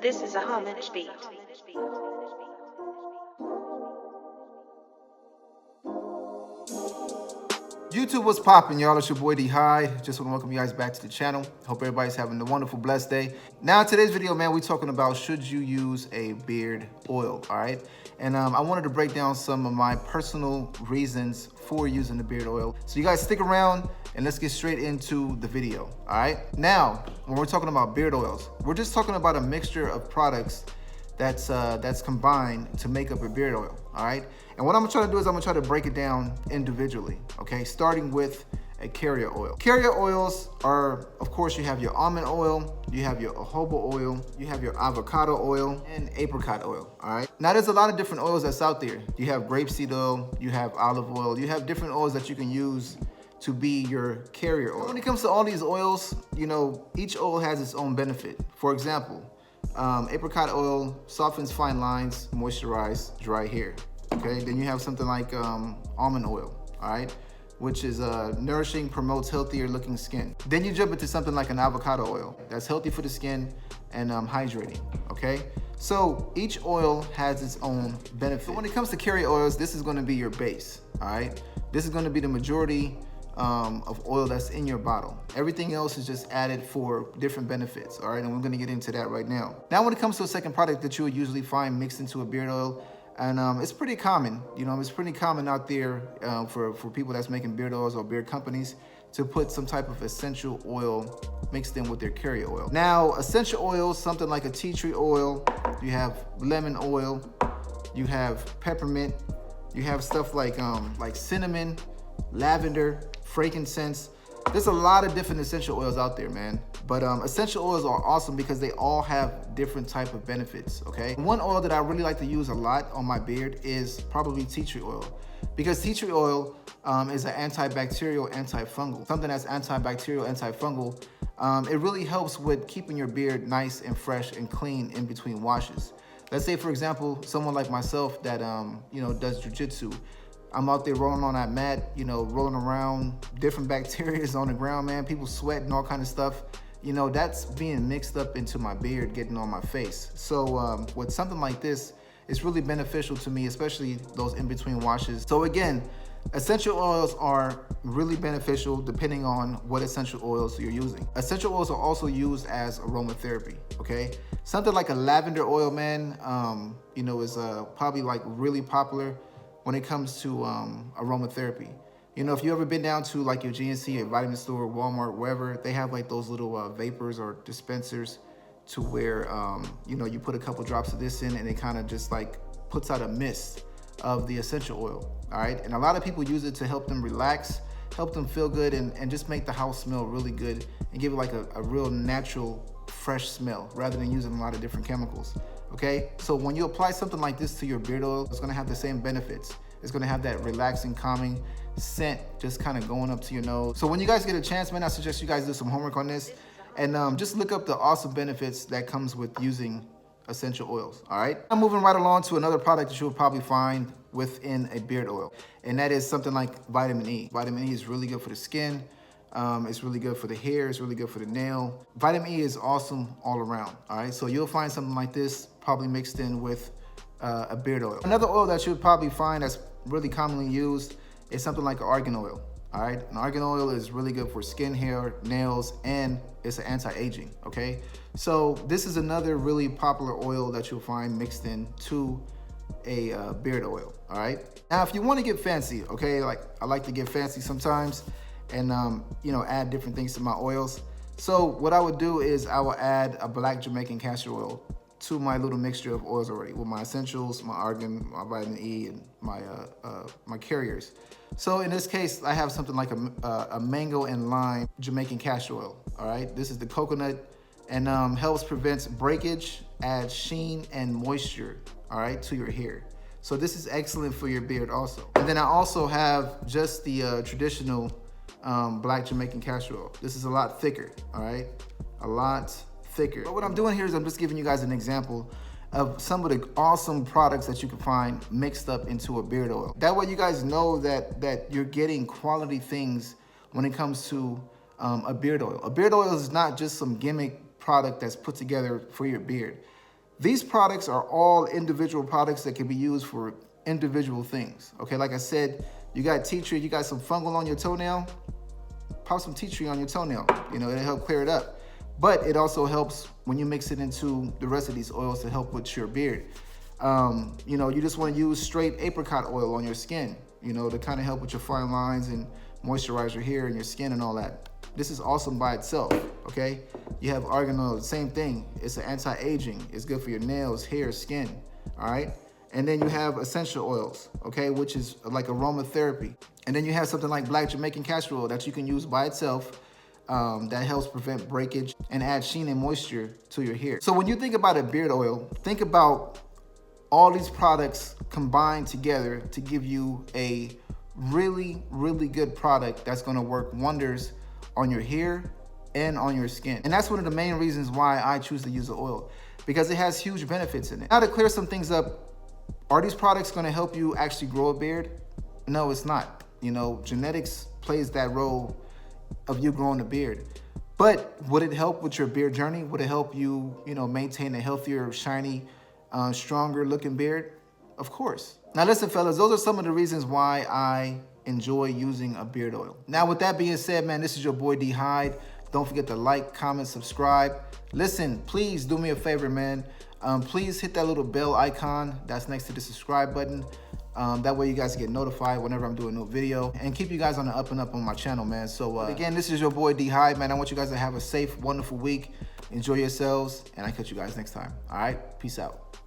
This is a homage beat. YouTube, what's poppin', y'all? It's your boy D High. Just want to welcome you guys back to the channel. Hope everybody's having a wonderful, blessed day. Now, in today's video, man, we're talking about should you use a beard oil, all right? And I wanted to break down some of my personal reasons for using the beard oil. So you guys stick around and let's get straight into the video, all right? Now, when we're talking about beard oils, we're just talking about a mixture of products that's combined to make up a beard oil, all right? And what I'm gonna try to do is I'm gonna try to break it down individually, okay? Starting with a carrier oil. Carrier oils are, of course, you have your almond oil, you have your jojoba oil, you have your avocado oil, and apricot oil, all right? Now, there's a lot of different oils that's out there. You have grapeseed oil, you have olive oil, you have different oils that you can use to be your carrier oil. When it comes to all these oils, you know, each oil has its own benefit. For example, apricot oil softens fine lines, moisturize dry hair. Okay, then you have something like almond oil, all right, which is nourishing, promotes healthier looking skin. Then you jump into something like an avocado oil that's healthy for the skin and hydrating. Okay, so each oil has its own benefit. So when it comes to carrier oils, this is going to be your base. All right, this is going to be the majority of oil that's in your bottle. Everything else is just added for different benefits, all right? And we're gonna get into that right now. Now, when it comes to a second product that you would usually find mixed into a beard oil, and it's pretty common, you know, it's pretty common out there for people that's making beard oils or beard companies to put some type of essential oil mixed in with their carrier oil. Now, essential oils, something like a tea tree oil, you have lemon oil, you have peppermint, you have stuff like cinnamon, lavender, frankincense. There's a lot of different essential oils out there, man. But essential oils are awesome because they all have different type of benefits, okay? One oil that I really like to use a lot on my beard is probably tea tree oil, because tea tree oil is an antibacterial, antifungal. Something that's antibacterial, antifungal, it really helps with keeping your beard nice and fresh and clean in between washes. Let's say, for example, someone like myself that you know, does jujitsu. I'm out there rolling on that mat, you know, rolling around, different bacteria on the ground, man. People sweating, all kind of stuff. You know, that's being mixed up into my beard, getting on my face. So with something like this, it's really beneficial to me, especially those in-between washes. So again, essential oils are really beneficial depending on what essential oils you're using. Essential oils are also used as aromatherapy, okay? Something like a lavender oil, man, you know, is probably like really popular when it comes to aromatherapy. You know, if you ever been down to like your GNC, your vitamin store, Walmart, wherever, they have like those little vapors or dispensers to where, you know, you put a couple drops of this in and it kind of just like puts out a mist of the essential oil, all right? And a lot of people use it to help them relax, help them feel good, and just make the house smell really good and give it like a real natural, fresh smell rather than using a lot of different chemicals. Okay, so when you apply something like this to your beard oil, it's gonna have the same benefits. It's gonna have that relaxing, calming scent just kind of going up to your nose. So when you guys get a chance, man, I suggest you guys do some homework on this and just look up the awesome benefits that comes with using essential oils, all right? I'm moving right along to another product that you'll probably find within a beard oil, and that is something like vitamin E. Vitamin E is really good for the skin. It's really good for the hair. It's really good for the nail. Vitamin E is awesome all around, all right? So you'll find something like this probably mixed in with a beard oil. Another oil that you'll probably find that's really commonly used is something like an argan oil, all right? An argan oil is really good for skin, hair, nails, and it's an anti-aging, okay? So this is another really popular oil that you'll find mixed into a beard oil, all right? Now, if you want to get fancy, okay, like I like to get fancy sometimes, and you know, add different things to my oils. So what I would do is I will add a black Jamaican castor oil to my little mixture of oils already with my essentials, my argan, my vitamin E, and my carriers. So in this case, I have something like a mango and lime Jamaican castor oil, all right? This is the coconut and helps prevent breakage, adds sheen and moisture, all right, to your hair. So this is excellent for your beard also. And then I also have just the traditional black Jamaican castor oil. This is a lot thicker, all right? A lot thicker. But what I'm doing here is I'm just giving you guys an example of some of the awesome products that you can find mixed up into a beard oil. That way you guys know that you're getting quality things when it comes to a beard oil. A beard oil is not just some gimmick product that's put together for your beard. These products are all individual products that can be used for individual things. Okay, like I said, you got tea tree, you got some fungal on your toenail, pop some tea tree on your toenail. You know, it'll help clear it up. But it also helps when you mix it into the rest of these oils to help with your beard. You know, you just want to use straight apricot oil on your skin, you know, to kind of help with your fine lines and moisturize your hair and your skin and all that. This is awesome by itself, okay? You have argan oil, same thing. It's an anti-aging. It's good for your nails, hair, skin, all right? And then you have essential oils, okay, which is like aromatherapy. And then you have something like black Jamaican castor oil that you can use by itself. That helps prevent breakage and add sheen and moisture to your hair. So when you think about a beard oil, think about all these products combined together to give you a really, really good product that's gonna work wonders on your hair and on your skin. And that's one of the main reasons why I choose to use the oil, because it has huge benefits in it. Now to clear some things up, are these products gonna help you actually grow a beard? No, it's not. You know, genetics plays that role of you growing a beard. But would it help with your beard journey? Would it help you, you know, maintain a healthier, shiny, stronger looking beard? Of course. Now listen, fellas, those are some of the reasons why I enjoy using a beard oil. Now with that being said, man, this is your boy D Hyde. Don't forget to like, comment, subscribe. Listen, please do me a favor, man. Please hit that little bell icon that's next to the subscribe button. That way you guys get notified whenever I'm doing a new video, and keep you guys on the up and up on my channel, man. So again, this is your boy D Hyde, man. I want you guys to have a safe, wonderful week. Enjoy yourselves, and I'll catch you guys next time. All right, peace out.